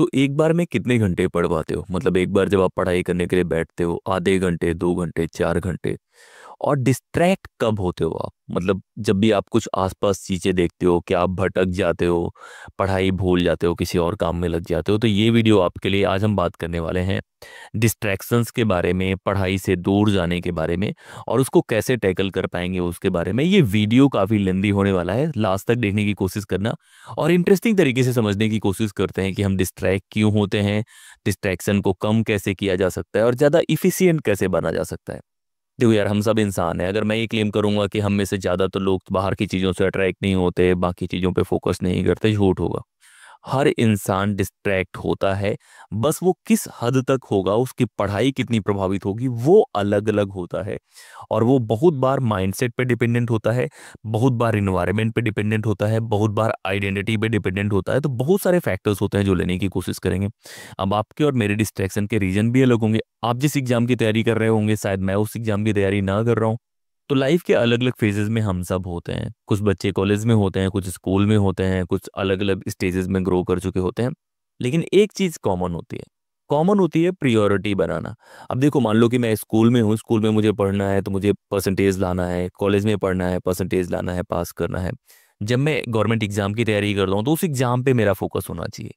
तो एक बार में कितने घंटे पढ़ पाते हो? मतलब एक बार जब आप पढ़ाई करने के लिए बैठते हो, आधे घंटे, 2 घंटे, 4 घंटे? और डिस्ट्रैक्ट कब होते हो आप? मतलब जब भी आप कुछ आसपास चीज़ें देखते हो, क्या आप भटक जाते हो, पढ़ाई भूल जाते हो, किसी और काम में लग जाते हो? तो ये वीडियो आपके लिए। आज हम बात करने वाले हैं डिस्ट्रैक्शंस के बारे में, पढ़ाई से दूर जाने के बारे में, और उसको कैसे टैकल कर पाएंगे उसके बारे में। ये वीडियो काफ़ी लेंदी होने वाला है, लास्ट तक देखने की कोशिश करना और इंटरेस्टिंग तरीके से समझने की कोशिश करते हैं कि हम डिस्ट्रैक्ट क्यों होते हैं, डिस्ट्रैक्शन को कम कैसे किया जा सकता है और ज़्यादा इफ़िशिएंट कैसे बना जा सकता है। देखो यार, हम सब इंसान हैं। अगर मैं ये क्लेम करूंगा कि हम में से ज़्यादातर लोग बाहर की चीज़ों से अट्रैक्ट नहीं होते, बाकी चीज़ों पे फोकस नहीं करते, झूठ होगा। हर इंसान डिस्ट्रैक्ट होता है। बस वो किस हद तक होगा, उसकी पढ़ाई कितनी प्रभावित होगी, वो अलग अलग होता है। और वो बहुत बार माइंडसेट पे डिपेंडेंट होता है, बहुत बार इन्वायरमेंट पे डिपेंडेंट होता है, बहुत बार आइडेंटिटी पे डिपेंडेंट होता है। तो बहुत सारे फैक्टर्स होते हैं जो लेने की कोशिश करेंगे। अब आपके और मेरे डिस्ट्रैक्शन के रीजन भी अलग होंगे। आप जिस एग्जाम की तैयारी कर रहे होंगे, शायद मैं उस एग्जाम की तैयारी ना कर रहा हूँ। तो लाइफ के अलग अलग फेजेस में हम सब होते हैं। कुछ बच्चे कॉलेज में होते हैं, कुछ स्कूल में होते हैं, कुछ अलग अलग स्टेजेस में ग्रो कर चुके होते हैं। लेकिन एक चीज कॉमन होती है प्रायोरिटी बनाना। अब देखो, मान लो कि मैं स्कूल में हूँ, स्कूल में मुझे पढ़ना है तो मुझे परसेंटेज लाना है, कॉलेज में पढ़ना है, परसेंटेज लाना है, पास करना है। जब मैं गवर्नमेंट एग्जाम की तैयारी करता हूँ तो उस एग्जाम पे मेरा फोकस होना चाहिए।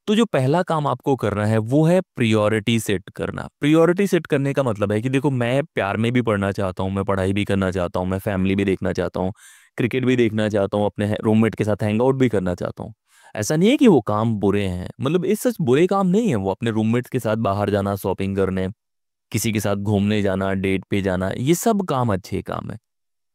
तो जो पहला काम आपको करना है वो है प्रायोरिटी सेट करना। प्रायोरिटी सेट करने का मतलब है कि देखो, मैं प्यार में भी पढ़ना चाहता हूँ, मैं पढ़ाई भी करना चाहता हूँ, मैं फैमिली भी देखना चाहता हूँ, क्रिकेट भी देखना चाहता हूँ, अपने रूममेट के साथ हैंग आउट भी करना चाहता हूँ। ऐसा नहीं है कि वो काम बुरे हैं, मतलब इस सच बुरे काम नहीं है वो। अपने रूममेट्स के साथ बाहर जाना, शॉपिंग करने, किसी के साथ घूमने जाना, डेट पे जाना, ये सब काम अच्छे काम है।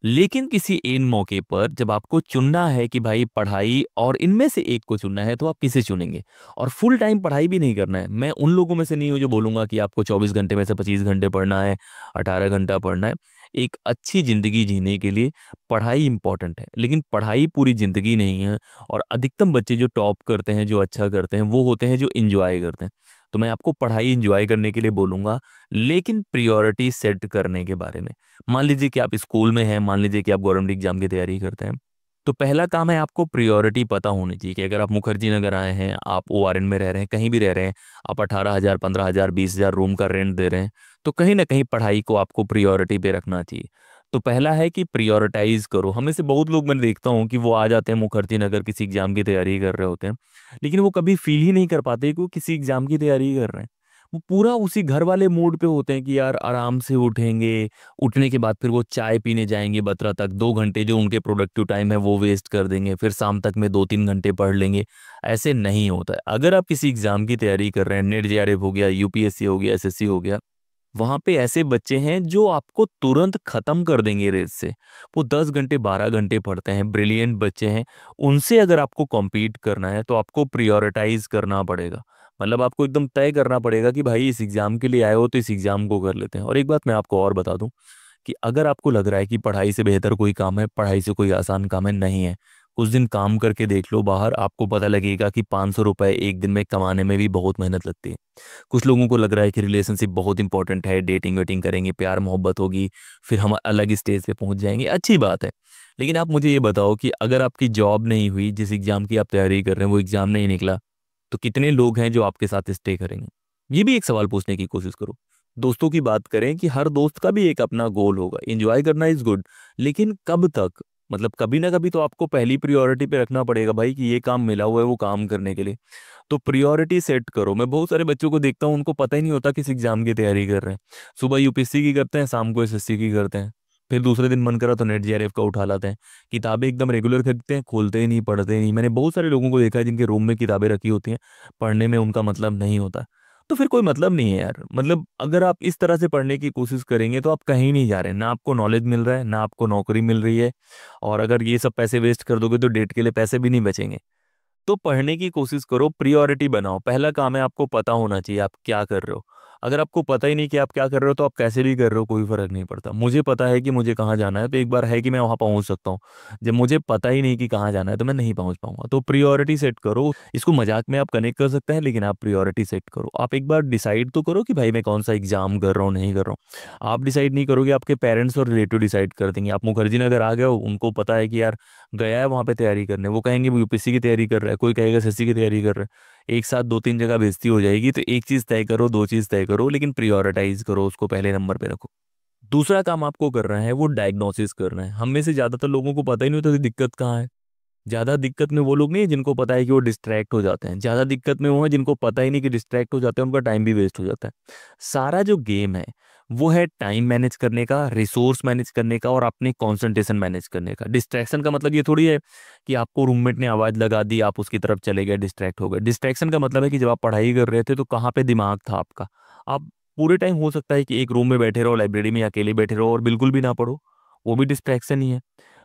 लेकिन किसी इन मौके पर जब आपको चुनना है कि भाई पढ़ाई और इनमें से एक को चुनना है, तो आप किसे चुनेंगे? और फुल टाइम पढ़ाई भी नहीं करना है। मैं उन लोगों में से नहीं हूं जो बोलूंगा कि आपको 24 घंटे में से 25 घंटे पढ़ना है, 18 घंटा पढ़ना है। एक अच्छी जिंदगी जीने के लिए पढ़ाई इंपॉर्टेंट है, लेकिन पढ़ाई पूरी जिंदगी नहीं है। और अधिकतम बच्चे जो टॉप करते हैं, जो अच्छा करते हैं, वो होते हैं जो इंजॉय करते हैं। तो मैं आपको पढ़ाई इंजॉय करने के लिए बोलूंगा, लेकिन प्रियोरिटी सेट करने के बारे में। मान लीजिए कि आप स्कूल में हैं, मान लीजिए कि आप गवर्नमेंट एग्जाम की तैयारी करते हैं। तो पहला काम है, आपको प्रायोरिटी पता होनी चाहिए कि अगर आप मुखर्जी नगर आए हैं, आप ओआरएन में रह रहे हैं, कहीं भी रह रहे हैं, आप 18,000, 15,000, 20,000 रूम का रेंट दे रहे हैं, तो कहीं ना कहीं पढ़ाई को आपको प्रायोरिटी पे रखना चाहिए। तो पहला है कि प्रायोरिटाइज करो। हमें से बहुत लोग, मैं देखता हूँ कि वो आ जाते हैं मुखर्जी नगर, किसी एग्जाम की तैयारी कर रहे होते हैं, लेकिन वो कभी फील ही नहीं कर पाते कि वो किसी एग्जाम की तैयारी कर रहे हैं। वो पूरा उसी घर वाले मूड पे होते हैं कि यार आराम से उठेंगे, उठने के बाद फिर वो चाय पीने जाएंगे बतरा तक, 2 घंटे जो उनके प्रोडक्टिव टाइम है वो वेस्ट कर देंगे, फिर शाम तक में 2-3 घंटे पढ़ लेंगे। ऐसे नहीं होता है। अगर आप किसी एग्जाम की तैयारी कर रहे हैं, नेट जेआरएफ हो गया, यूपीएससी हो गया, एसएससी हो गया, वहां पे ऐसे बच्चे हैं जो आपको तुरंत खत्म कर देंगे रेस से। वो 10 घंटे, 12 घंटे पढ़ते हैं, ब्रिलियंट बच्चे हैं। उनसे अगर आपको कॉम्पीट करना है तो आपको प्रियोरिटाइज करना पड़ेगा। मतलब आपको एकदम तय करना पड़ेगा कि भाई इस एग्जाम के लिए आए हो तो इस एग्जाम को कर लेते हैं। और एक बात मैं आपको और बता दूं कि अगर आपको लग रहा है कि पढ़ाई से बेहतर कोई काम है, पढ़ाई से कोई आसान काम है, नहीं है। कुछ दिन काम करके देख लो बाहर, आपको पता लगेगा कि 500 रुपए एक दिन में कमाने में भी बहुत मेहनत लगती है। कुछ लोगों को लग रहा है कि रिलेशनशिप बहुत इंपॉर्टेंट है, डेटिंग वेटिंग करेंगे, प्यार मोहब्बत होगी, फिर हम अलग स्टेज पे पहुंच जाएंगे, अच्छी बात है। लेकिन आप मुझे ये बताओ कि अगर आपकी जॉब नहीं हुई, जिस एग्जाम की आप तैयारी कर रहे हैं वो एग्जाम नहीं निकला, तो कितने लोग हैं जो आपके साथ स्टे करेंगे? ये भी एक सवाल पूछने की कोशिश करो। दोस्तों की बात करें कि हर दोस्त का भी एक अपना गोल होगा। एंजॉय करना इज गुड, लेकिन कब तक? मतलब कभी ना कभी तो आपको पहली प्रायोरिटी पे रखना पड़ेगा भाई कि ये काम मिला हुआ है वो काम करने के लिए। तो प्रायोरिटी सेट करो। मैं बहुत सारे बच्चों को देखता हूँ, उनको पता ही नहीं होता किस एग्जाम की तैयारी कर रहे हैं। सुबह यूपीएससी की करते हैं, शाम को एसएससी की करते हैं, फिर दूसरे दिन मन करा तो नेट जेआरएफ का उठा लाते हैं। किताबें एकदम रेगुलर खरीदते हैं, खोलते ही नहीं, पढ़ते ही नहीं। मैंने बहुत सारे लोगों को देखा है जिनके रूम में किताबें रखी होती हैं, पढ़ने में उनका मतलब नहीं होता। तो फिर कोई मतलब नहीं है यार। मतलब अगर आप इस तरह से पढ़ने की कोशिश करेंगे तो आप कहीं नहीं जा रहे हैं। ना आपको नॉलेज मिल रहा है, ना आपको नौकरी मिल रही है। और अगर ये सब पैसे वेस्ट कर दोगे तो डेट के लिए पैसे भी नहीं बचेंगे। तो पढ़ने की कोशिश करो, प्रायोरिटी बनाओ। पहला काम है, आपको पता होना चाहिए आप क्या कर रहे हो। अगर आपको पता ही नहीं कि आप क्या कर रहे हो तो आप कैसे भी कर रहे हो, कोई फर्क नहीं पड़ता। मुझे पता है कि मुझे कहाँ जाना है, तो एक बार है कि मैं वहां पहुंच सकता हूँ। जब मुझे पता ही नहीं कि कहाँ जाना है तो मैं नहीं पहुंच पाऊंगा। तो प्रायोरिटी सेट करो। इसको मजाक में आप कनेक्ट कर सकते हैं, लेकिन आप प्रायोरिटी सेट करो। आप एक बार डिसाइड तो करो कि भाई मैं कौन सा एग्जाम कर रहा हूँ, नहीं कर रहा हूँ। आप डिसाइड नहीं करोगे, आपके पेरेंट्स और रिलेटिव डिसाइड कर देंगे। आप मुखर्जी नगर आ गए हो, उनको पता है कि यार गया है वहां पे तैयारी करने, वो कहेंगे वो यूपीएससी की तैयारी कर रहा है, कोई कहेगा एसएससी की तैयारी कर रहा है। एक साथ दो तीन जगह बेइज्जती हो जाएगी, तो एक चीज़ तय करो, दो चीज़ तय करो, लेकिन प्रायोरिटाइज करो, उसको पहले नंबर पे रखो। दूसरा काम आपको करना है वो डायग्नोसिस करना है। हम में से ज़्यादातर लोगों को पता ही नहीं होता कि दिक्कत कहाँ है। ज़्यादा दिक्कत में वो लोग नहीं है जिनको पता है कि वो डिस्ट्रैक्ट हो जाते हैं, ज़्यादा दिक्कत में वो है जिनको पता ही नहीं कि डिस्ट्रैक्ट हो जाते हैं, उनका टाइम भी वेस्ट हो जाता है। सारा जो गेम है वो है टाइम मैनेज करने का, रिसोर्स मैनेज करने का और अपने कंसंट्रेशन मैनेज करने का। डिस्ट्रैक्शन का मतलब ये थोड़ी है कि आपको रूममेट ने आवाज़ लगा दी, आप उसकी तरफ चले गए, डिस्ट्रैक्ट हो गए। डिस्ट्रैक्शन का मतलब है कि जब आप पढ़ाई कर रहे थे तो कहाँ पे दिमाग था आपका। आप पूरे टाइम हो सकता है कि एक रूम में बैठे रहो, लाइब्रेरी में अकेले बैठे रहो और बिल्कुल भी ना पढ़ो, वो भी डिस्ट्रैक्शन ही है।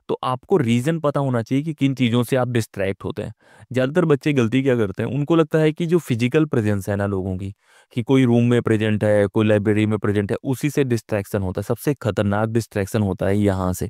तो आपको रीजन पता होना चाहिए कि किन चीज़ों से आप डिस्ट्रैक्ट होते हैं। ज़्यादातर बच्चे गलती क्या करते हैं, उनको लगता है कि जो फिजिकल प्रेजेंस है ना लोगों की, कि कोई रूम में प्रेजेंट है, कोई लाइब्रेरी में प्रेजेंट है, उसी से डिस्ट्रैक्शन होता है। सबसे खतरनाक डिस्ट्रैक्शन होता है यहाँ से,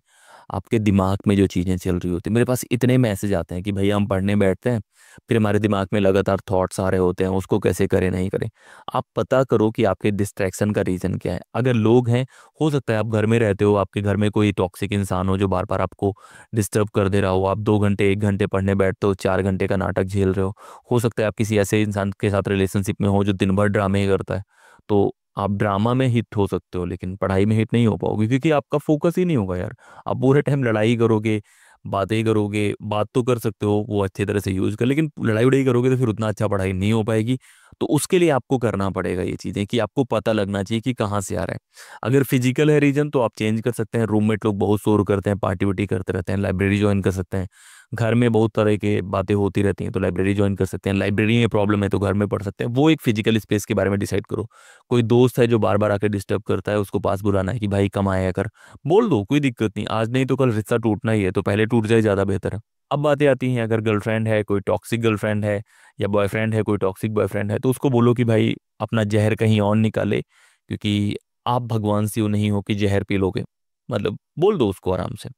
आपके दिमाग में जो चीज़ें चल रही होती है। मेरे पास इतने मैसेज आते हैं कि भैया हम पढ़ने बैठते हैं, फिर हमारे दिमाग में लगातार थॉट्स आ रहे होते हैं, उसको कैसे करें नहीं करें। आप पता करो कि आपके डिस्ट्रैक्शन का रीज़न क्या है। अगर लोग हैं, हो सकता है आप घर में रहते हो, आपके घर में कोई टॉक्सिक इंसान हो जो बार बार आपको डिस्टर्ब कर दे रहा हो, आप 2 घंटे 1 घंटे पढ़ने बैठते हो, 4 घंटे का नाटक झेल रहे हो सकता है आप किसी ऐसे इंसान के साथ रिलेशनशिप में हो जो दिन भर ड्रामे ही करता है, तो आप ड्रामा में हिट हो सकते हो लेकिन पढ़ाई में हिट नहीं हो पाओगे, क्योंकि आपका फोकस ही नहीं होगा यार। आप पूरे टाइम लड़ाई करोगे, बातें करोगे, बात तो कर सकते हो वो अच्छी तरह से यूज कर, लेकिन लड़ाई उड़ाई करोगे तो फिर उतना अच्छा पढ़ाई नहीं हो पाएगी। तो उसके लिए आपको करना पड़ेगा ये चीज़ें, कि आपको पता लगना चाहिए कि कहाँ से आ रहा है। अगर फिजिकल है रीजन तो आप चेंज कर सकते हैं, रूममेट लोग बहुत शोर करते हैं, पार्टी वार्टी करते रहते हैं, लाइब्रेरी ज्वाइन कर सकते हैं। घर में बहुत तरह के बातें होती रहती हैं तो लाइब्रेरी ज्वाइन कर सकते हैं। लाइब्रेरी में प्रॉब्लम है तो घर में पढ़ सकते हैं। वो एक फिजिकल स्पेस के बारे में डिसाइड करो। कोई दोस्त है जो बार बार आकर डिस्टर्ब करता है, उसको पास बुलाना है कि भाई कम आया कर, बोल दो, कोई दिक्कत नहीं, आज नहीं तो कल रिश्ता टूटना ही है, तो पहले टूट जाए ज़्यादा बेहतर है। अब बातें आती हैं, अगर गर्लफ्रेंड है कोई टॉक्सिक गर्लफ्रेंड है, या बॉयफ्रेंड है कोई टॉक्सिक बॉयफ्रेंड है, तो उसको बोलो कि भाई अपना जहर कहीं और निकाले, क्योंकि आप भगवान से नहीं हो कि जहर पी लोगे। मतलब बोल दो उसको आराम से।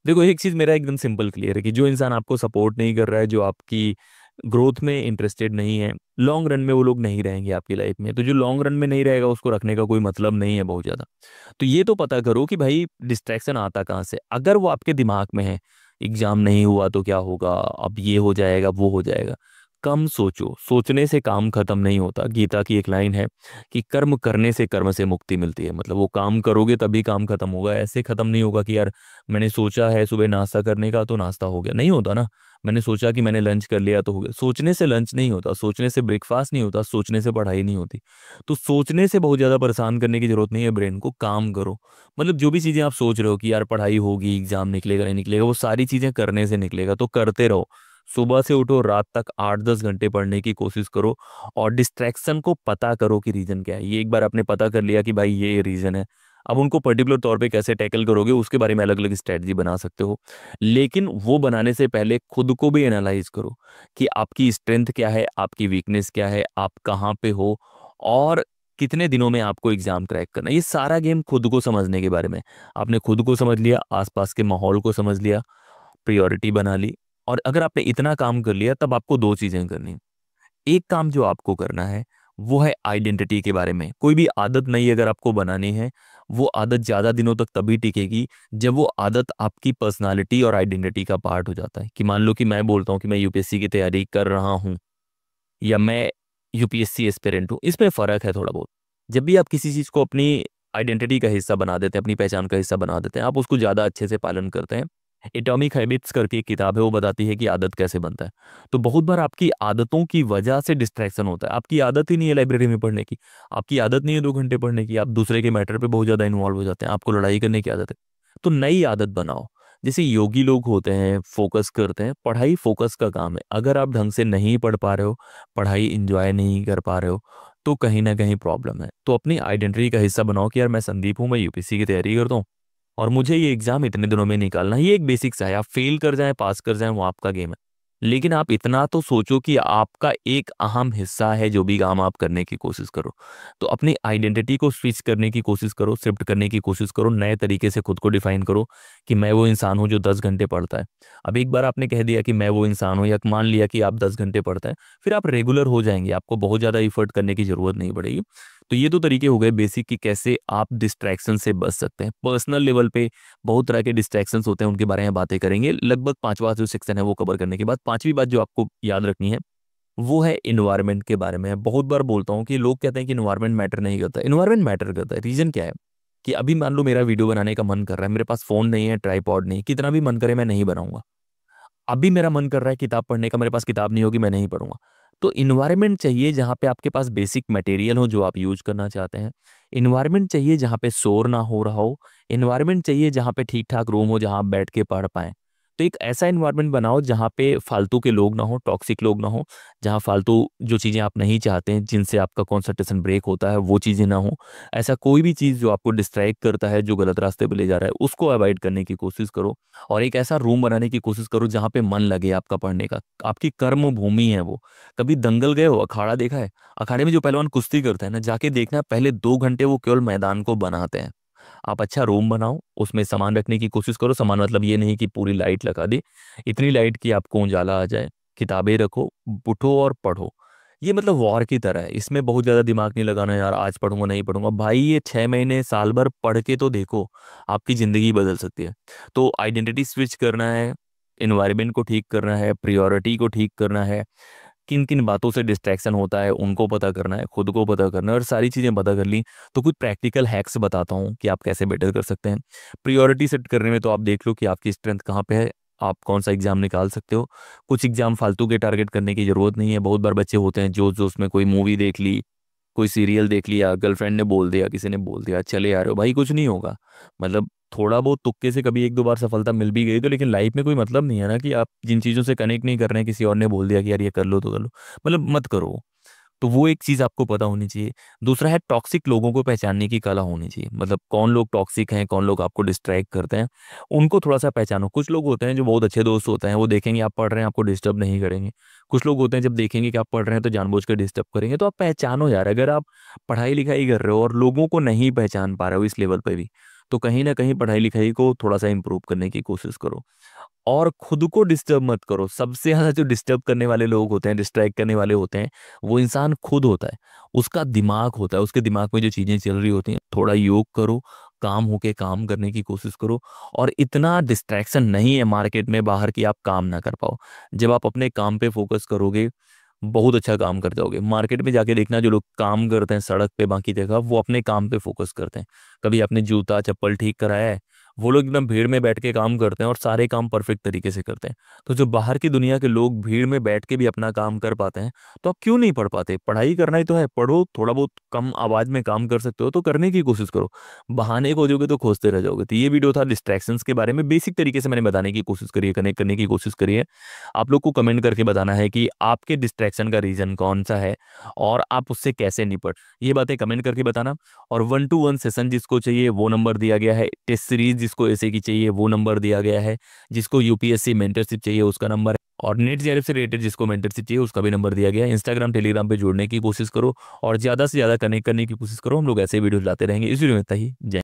देखो एक चीज़ मेरा एकदम सिंपल क्लियर है कि जो इंसान आपको सपोर्ट नहीं कर रहा है, जो आपकी ग्रोथ में इंटरेस्टेड नहीं है, लॉन्ग रन में वो लोग नहीं रहेंगे आपकी लाइफ में। तो जो लॉन्ग रन में नहीं रहेगा उसको रखने का कोई मतलब नहीं है बहुत ज़्यादा। तो ये तो पता करो कि भाई डिस्ट्रैक्शन आता कहाँ से। अगर वो आपके दिमाग में है, एग्जाम नहीं हुआ तो क्या होगा, अब ये हो जाएगा वो हो जाएगा, कम सोचो, सोचने से काम खत्म नहीं होता। गीता की एक लाइन है कि कर्म करने से कर्म से मुक्ति मिलती है। मतलब वो काम करोगे तभी काम खत्म होगा, ऐसे खत्म नहीं होगा कि यार मैंने सोचा है सुबह नाश्ता करने का तो नाश्ता हो गया, नहीं होता ना। मैंने सोचा कि मैंने लंच कर लिया तो हो गया। सोचने से लंच नहीं होता, सोचने से ब्रेकफास्ट नहीं होता, सोचने से पढ़ाई नहीं होती। तो सोचने से बहुत ज़्यादा परेशान करने की जरूरत नहीं है ब्रेन को, काम करो। मतलब जो भी चीज़ें आप सोच रहे हो कि यार पढ़ाई होगी, एग्जाम निकलेगा नहीं निकलेगा, वो सारी चीज़ें करने से निकलेगा, तो करते रहो। सुबह से उठो, रात तक 8-10 घंटे पढ़ने की कोशिश करो, और डिस्ट्रैक्शन को पता करो कि रीज़न क्या है। ये एक बार आपने पता कर लिया कि भाई ये रीज़न है, अब उनको पर्टिकुलर तौर पे कैसे टैकल करोगे उसके बारे में अलग अलग स्ट्रेटजी बना सकते हो। लेकिन वो बनाने से पहले खुद को भी एनालाइज करो कि आपकी स्ट्रेंथ क्या है, आपकी वीकनेस क्या है, आप कहाँ पे हो, और कितने दिनों में आपको एग्जाम क्रैक करना है। ये सारा गेम खुद को समझने के बारे में। आपने खुद को समझ लिया, आसपास के माहौल को समझ लिया, प्रायोरिटी बना ली, और अगर आपने इतना काम कर लिया तब आपको दो चीज़ें करनी। एक काम जो आपको करना है वो है आइडेंटिटी के बारे में। कोई भी आदत नई अगर आपको बनानी है, वो आदत ज़्यादा दिनों तक तभी टिकेगी जब वो आदत आपकी पर्सनालिटी और आइडेंटिटी का पार्ट हो जाता है। कि मान लो कि मैं बोलता हूँ कि मैं यूपीएससी की तैयारी कर रहा हूँ, या मैं यूपीएससी एस्पिरेंट हूँ, इसमें फ़र्क है थोड़ा बहुत। जब भी आप किसी चीज़ को अपनी आइडेंटिटी का हिस्सा बना देते हैं, अपनी पहचान का हिस्सा बना देते हैं, आप उसको ज़्यादा अच्छे से पालन करते हैं। एटॉमिक हैबिट्स करके एक किताब है, वो बताती है कि आदत कैसे बनता है। तो बहुत बार आपकी आदतों की वजह से डिस्ट्रैक्शन होता है। आपकी आदत ही नहीं है लाइब्रेरी में पढ़ने की, आपकी आदत नहीं है 2 घंटे पढ़ने की, आप दूसरे के मैटर पे बहुत ज़्यादा इन्वॉल्व हो जाते हैं, आपको लड़ाई करने की आदत है। तो नई आदत बनाओ। जैसे योगी लोग होते हैं, फोकस करते हैं, पढ़ाई फोकस का काम है। अगर आप ढंग से नहीं पढ़ पा रहे हो, पढ़ाई इंजॉय नहीं कर पा रहे हो, तो कहीं ना कहीं प्रॉब्लम है। तो अपनी आइडेंटिटी का हिस्सा बनाओ कि यार मैं संदीप हूँ, मैं यूपीएससी की तैयारी करता हूँ, और मुझे ये एग्जाम इतने दिनों में निकालना है। ये एक बेसिक सा है, आप फेल कर जाएं पास कर जाएं वो आपका गेम है, लेकिन आप इतना तो सोचो कि आपका एक अहम हिस्सा है जो भी काम आप करने की कोशिश करो। तो अपनी आइडेंटिटी को स्विच करने की कोशिश करो, शिफ्ट करने की कोशिश करो, नए तरीके से खुद को डिफाइन करो कि मैं वो इंसान हूँ जो 10 घंटे पढ़ता है। अब एक बार आपने कह दिया कि मैं वो इंसान हूँ, या मान लिया कि आप 10 घंटे पढ़ते हैं, फिर आप रेगुलर हो जाएंगे, आपको बहुत ज़्यादा इफर्ट करने की जरूरत नहीं पड़ेगी। तो ये तो तरीके हो गए बेसिक कि कैसे आप डिस्ट्रैक्शन से बच सकते हैं। पर्सनल लेवल पे बहुत तरह के डिस्ट्रैक्शंस होते हैं, उनके बारे में बातें करेंगे। लगभग पांचवा जो सेक्शन है वो कवर करने के बाद पांचवी बात जो आपको याद रखनी है वो है इन्वायरमेंट के बारे में। बहुत बार बोलता हूँ कि लोग कहते हैं कि इन्वायरमेंट मैटर नहीं करता। इन्वायरमेंट मैटर करता है। रीज़न क्या है कि अभी मान लो मेरा वीडियो बनाने का मन कर रहा है, मेरे पास फ़ोन नहीं है, ट्राइपॉड नहीं, कितना भी मन करे मैं नहीं बनाऊंगा। अभी मेरा मन कर रहा है किताब पढ़ने का, मेरे पास किताब नहीं होगी, मैं नहीं पढ़ूंगा। तो इन्वायरमेंट चाहिए जहाँ पे आपके पास बेसिक मटेरियल हो जो आप यूज करना चाहते हैं। इन्वायरमेंट चाहिए जहाँ पे शोर ना हो रहा हो। इन्वायरमेंट चाहिए जहाँ पे ठीक ठाक रूम हो, जहाँ आप बैठ के पढ़ पाएं। तो एक ऐसा इन्वायरमेंट बनाओ जहाँ पे फालतू के लोग ना हो, टॉक्सिक लोग ना हो, जहाँ फालतू जो चीज़ें आप नहीं चाहते हैं, जिनसे आपका कंसंट्रेशन ब्रेक होता है, वो चीज़ें ना हो। ऐसा कोई भी चीज़ जो आपको डिस्ट्रैक्ट करता है, जो गलत रास्ते पे ले जा रहा है, उसको अवॉइड करने की कोशिश करो। और एक ऐसा रूम बनाने की कोशिश करो जहाँ पे मन लगे आपका पढ़ने का। आपकी कर्म भूमि है वो। कभी दंगल गए हो, अखाड़ा देखा है? अखाड़े में जो पहलवान कुश्ती करते हैं ना, जाके देखना, पहले 2 घंटे वो केवल मैदान को बनाते हैं। आप अच्छा रूम बनाओ, उसमें सामान रखने की कोशिश करो। सामान मतलब ये नहीं कि पूरी लाइट लगा दी, इतनी लाइट कि आपको उजाला आ जाए। किताबें रखो, उठो और पढ़ो। ये मतलब वॉर की तरह है, इसमें बहुत ज़्यादा दिमाग नहीं लगाना यार, आज पढ़ूंगा नहीं पढ़ूंगा भाई। ये 6 महीने साल भर पढ़ के तो देखो, आपकी ज़िंदगी बदल सकती है। तो आइडेंटिटी स्विच करना है, इन्वायरमेंट को ठीक करना है, प्रियोरिटी को ठीक करना है, किन किन बातों से डिस्ट्रैक्शन होता है उनको पता करना है, खुद को पता करना है। और सारी चीज़ें पता कर ली तो कुछ प्रैक्टिकल हैक्स बताता हूँ कि आप कैसे बेटर कर सकते हैं। प्रियोरिटी सेट करने में तो आप देख लो कि आपकी स्ट्रेंथ कहाँ पे है, आप कौन सा एग्जाम निकाल सकते हो। कुछ एग्जाम फालतू के टारगेट करने की ज़रूरत नहीं है। बहुत बार बच्चे होते हैं जो जो उसमें कोई मूवी देख ली, कोई सीरियल देख लिया, गर्लफ्रेंड ने बोल दिया, किसी ने बोल दिया, चले आ रहे हो भाई, कुछ नहीं होगा। मतलब थोड़ा बहुत तुक्के से कभी एक दो बार सफलता मिल भी गई तो, लेकिन लाइफ में कोई मतलब नहीं है ना कि आप जिन चीज़ों से कनेक्ट नहीं कर रहे हैं, किसी और ने बोल दिया कि यार ये कर लो तो कर लो, मतलब मत करो। तो वो एक चीज़ आपको पता होनी चाहिए। दूसरा है टॉक्सिक लोगों को पहचानने की कला होनी चाहिए। मतलब कौन लोग टॉक्सिक हैं, कौन लोग आपको डिस्ट्रैक्ट करते हैं, उनको थोड़ा सा पहचानो। कुछ लोग होते हैं जो बहुत अच्छे दोस्त होते हैं, वो देखेंगे आप पढ़ रहे हैं, आपको डिस्टर्ब नहीं करेंगे। कुछ लोग होते हैं जब देखेंगे कि आप पढ़ रहे हैं तो जानबूझ कर डिस्टर्ब करेंगे। तो आप पहचानो यार, अगर आप पढ़ाई लिखाई कर रहे हो और लोगों को नहीं पहचान पा रहे हो इस लेवल पे भी, तो कहीं ना कहीं पढ़ाई लिखाई को थोड़ा सा इंप्रूव करने की कोशिश करो। और खुद को डिस्टर्ब मत करो। सबसे ज़्यादा जो डिस्टर्ब करने वाले लोग होते हैं, डिस्ट्रैक्ट करने वाले होते हैं, वो इंसान खुद होता है। उसका दिमाग होता है, उसके दिमाग में जो चीज़ें चल रही होती हैं। थोड़ा योग करो, काम होके काम करने की कोशिश करो। और इतना डिस्ट्रैक्शन नहीं है मार्केट में बाहर कि आप काम ना कर पाओ। जब आप अपने काम पे फोकस करोगे, बहुत अच्छा काम कर जाओगे। मार्केट में जाके देखना, जो लोग काम करते हैं सड़क पे बाकी जगह, वो अपने काम पे फोकस करते हैं। कभी आपने जूता चप्पल ठीक कराया है, वो लोग एकदम भीड़ में बैठ के काम करते हैं और सारे काम परफेक्ट तरीके से करते हैं। तो जो बाहर की दुनिया के लोग भीड़ में बैठ के भी अपना काम कर पाते हैं, तो आप क्यों नहीं पढ़ पाते? पढ़ाई करना ही तो है, पढ़ो। थोड़ा बहुत कम आवाज में काम कर सकते हो तो करने की कोशिश करो। बहाने खोजोगे तो खोजते रह जाओगे। तो ये वीडियो था डिस्ट्रैक्शंस के बारे में, बेसिक तरीके से मैंने बताने की कोशिश करी है, कनेक्ट करने की कोशिश करी है। आप लोग को कमेंट करके बताना है कि आपके डिस्ट्रैक्शन का रीजन कौन सा है और आप उससे कैसे निपट, ये बातें कमेंट करके बताना। और 1-to-1 सेशन जिसको चाहिए वो नंबर दिया गया है। टेस्ट सीरीज जिसको ऐसे की चाहिए वो नंबर दिया गया है। जिसको यूपीएससी मेंटरशिप चाहिए उसका नंबर है। और नेट जेआरएफ से रिलेटेड जिसको मेंटरशिप चाहिए उसका भी नंबर दिया गया है। इंस्टाग्राम टेलीग्राम पे जुड़ने की कोशिश करो और ज़्यादा से ज़्यादा कनेक्ट करने की कोशिश करो। हम लोग ऐसे वीडियो लाते रहेंगे। इस वीडियो में इतना ही। जय